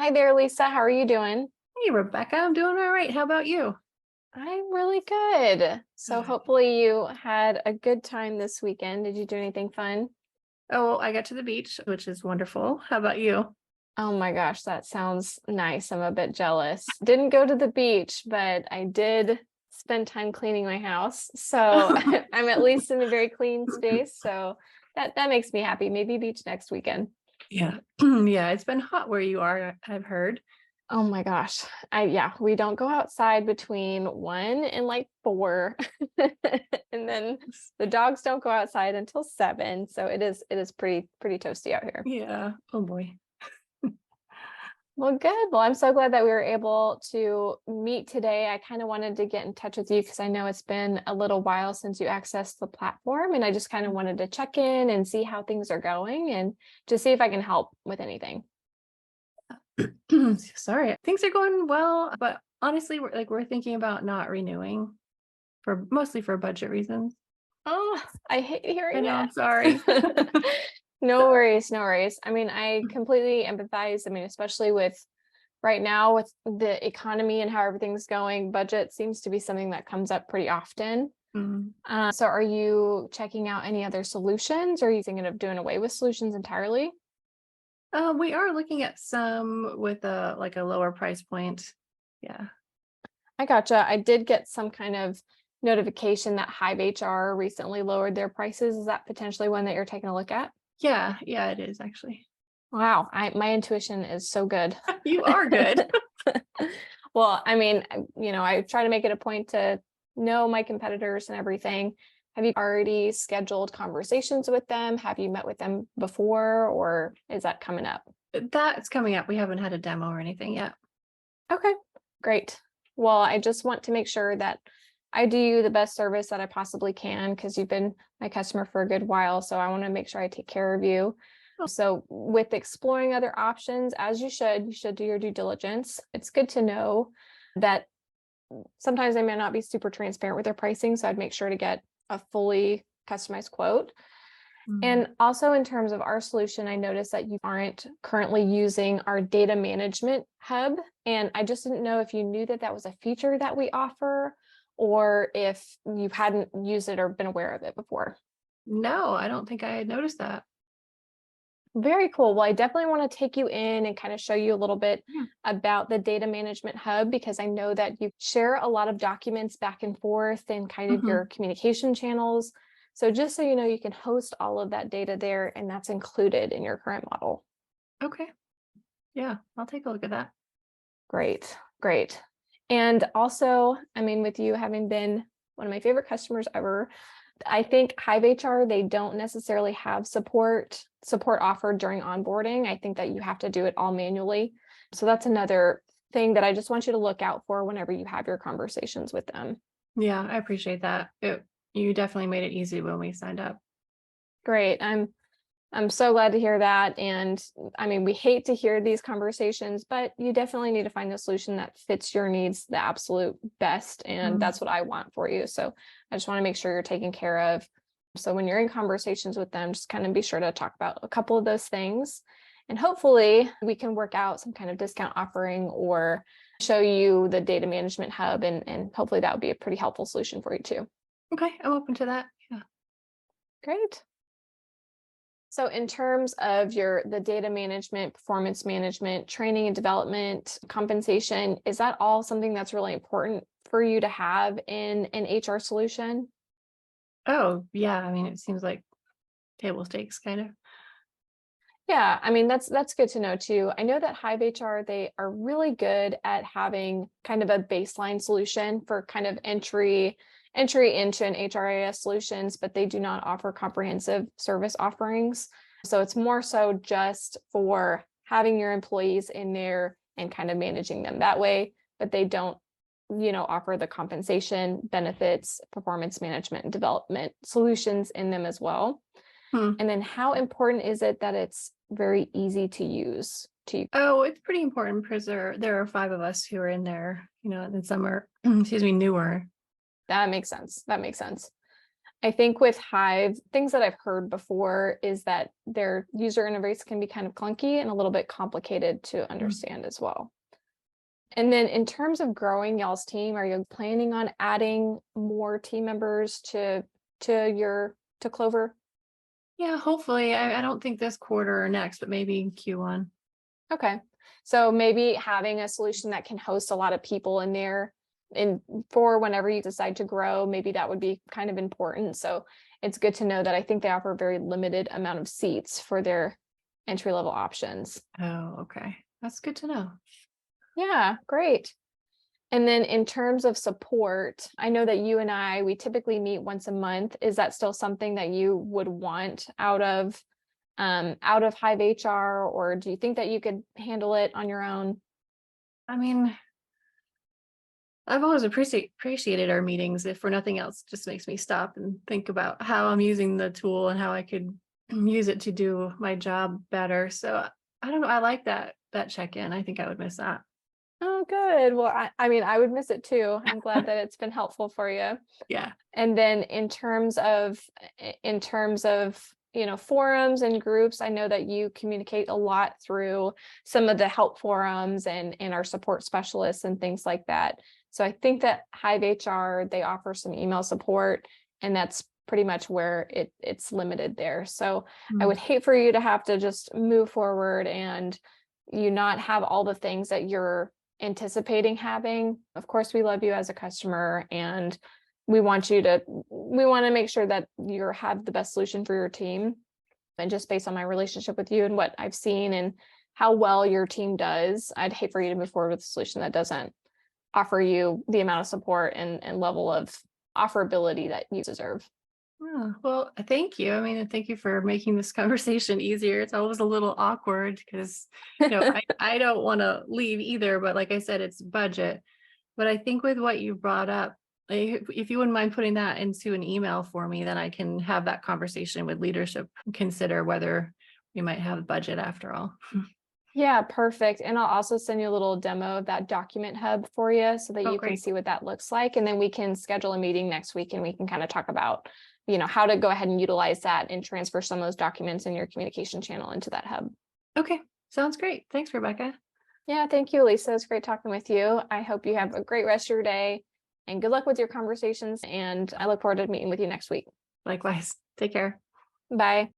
Hi there, Lisa. How are you doing? Hey, Rebecca, I'm doing all right. How about you? I'm really good. So Good. hopefully you had a good time this weekend. Did you do anything fun? Oh, well, I got to the beach, which is wonderful. How about you? Oh my gosh, that sounds nice. I'm a bit jealous. Didn't go to the beach, but I did spend time cleaning my house. So I'm at least in a very clean space. So that makes me happy. Maybe beach next weekend. Yeah. Yeah, it's been hot where you are, I've heard. Oh my gosh. Yeah, we don't go outside between 1 and like 4. And then the dogs don't go outside until 7. So it is pretty toasty out here. Yeah. Oh boy. Well, good. Well, I'm so glad that we were able to meet today. I kind of wanted to get in touch with you because I know it's been a little while since you accessed the platform, and I just kind of wanted to check in and see how things are going and to see if I can help with anything. Sorry. Things are going well, but honestly, we're thinking about not renewing for mostly for budget reasons. Oh, I hate I hearing know, I'm sorry. it. No worries, no worries. I mean, I completely empathize. I mean, especially with right now with the economy and how everything's going, budget seems to be something that comes up pretty often. Mhm. So are you checking out any other solutions, or are you thinking of doing away with solutions entirely? We are looking at some with a lower price point. Yeah. I gotcha. I did get some kind of notification that HiveHR recently lowered their prices. Is that potentially one that you're taking a look at? Yeah, yeah, it is actually. Wow, my intuition is so good. You are good. Well, I mean, I try to make it a point to know my competitors and everything. Have you already scheduled conversations with them? Have you met with them before, or is that coming up? That's coming up. We haven't had a demo or anything yet. Okay, great. Well, I just want to make sure that I do you the best service that I possibly can because you've been my customer for a good while. So I want to make sure I take care of you. So with exploring other options, as you should do your due diligence. It's good to know that sometimes they may not be super transparent with their pricing. So I'd make sure to get a fully customized quote. Mm. And also in terms of our solution, I noticed that you aren't currently using our data management hub. And I just didn't know if you knew that that was a feature that we offer or if you hadn't used it or been aware of it before. No, I don't think I had noticed that. Very cool. Well, I definitely want to take you in and kind of show you a little bit Yeah. about the data management hub because I know that you share a lot of documents back and forth and kind of Hmm. your communication channels. So just so you know, you can host all of that data there, and that's included in your current model. Okay. Yeah, I'll take a look at that. Great, great. And also, I mean, with you having been one of my favorite customers ever, I think HiveHR, they don't necessarily have support offered during onboarding. I think that you have to do it all manually. So that's another thing that I just want you to look out for whenever you have your conversations with them. Yeah, I appreciate that. You definitely made it easy when we signed up. Great. I'm so glad to hear that. And I mean, we hate to hear these conversations, but you definitely need to find a solution that fits your needs the absolute best. And Mm. that's what I want for you. So I just want to make sure you're taken care of. So when you're in conversations with them, just kind of be sure to talk about a couple of those things. And hopefully we can work out some kind of discount offering or show you the data management hub. And hopefully that would be a pretty helpful solution for you too. Okay, I'm open to that. Yeah. Great. So in terms of the data management, performance management, training and development, compensation, is that all something that's really important for you to have in an HR solution? Oh, yeah. I mean, it seems like table stakes, kind of. Yeah, I mean that's good to know too. I know that HiveHR, they are really good at having kind of a baseline solution for kind of entry into an HRIS solutions, but they do not offer comprehensive service offerings. So it's more so just for having your employees in there and kind of managing them that way, but they don't, offer the compensation, benefits, performance management, and development solutions in them as well. Hmm. And then how important is it that it's very easy to use to you? Oh, it's pretty important because there are five of us who are in there, and some are, excuse me, newer. That makes sense. That makes sense. I think with Hive, things that I've heard before is that their user interface can be kind of clunky and a little bit complicated to Mm. understand as well. And then in terms of growing y'all's team, are you planning on adding more team members to Clover? Yeah, hopefully. I don't think this quarter or next, but maybe in Q1. Okay. So maybe having a solution that can host a lot of people in there and for whenever you decide to grow, maybe that would be kind of important. So it's good to know that I think they offer a very limited amount of seats for their entry level options. Oh, okay. That's good to know. Yeah, great. And then in terms of support, I know that you and we typically meet once a month. Is that still something that you would want out of HiveHR, or do you think that you could handle it on your own? I mean, I've always appreciated our meetings. If for nothing else, just makes me stop and think about how I'm using the tool and how I could use it to do my job better. So I don't know. I like that check-in. I think I would miss that. Oh, good. Well, I mean, I would miss it too. I'm glad that it's been helpful for you. Yeah. And then forums and groups, I know that you communicate a lot through some of the help forums and our support specialists and things like that. So I think that HiveHR, they offer some email support, and that's pretty much where it's limited there. So I Mm. would hate for you to have to just move forward and you not have all the things that you're anticipating having. Of course, we love you as a customer, and we want to make sure that you have the best solution for your team. And just based on my relationship with you and what I've seen and how well your team does, I'd hate for you to move forward with a solution that doesn't offer you the amount of support and level of offerability that you deserve. Oh, well, thank you. I mean, thank you for making this conversation easier. It's always a little awkward because, I don't want to leave either, but like I said, it's budget. But I think with what you brought up, if you wouldn't mind putting that into an email for me, then I can have that conversation with leadership, and consider whether we might have budget after all. Yeah, perfect. And I'll also send you a little demo of that document hub for you so that Oh, you can great. see what that looks like. And then we can schedule a meeting next week and we can kind of talk about, how to go ahead and utilize that and transfer some of those documents in your communication channel into that hub. Okay. Sounds great. Thanks, Rebecca. Yeah, thank you, Lisa. It's great talking with you. I hope you have a great rest of your day and good luck with your conversations. And I look forward to meeting with you next week. Likewise. Take care. Bye.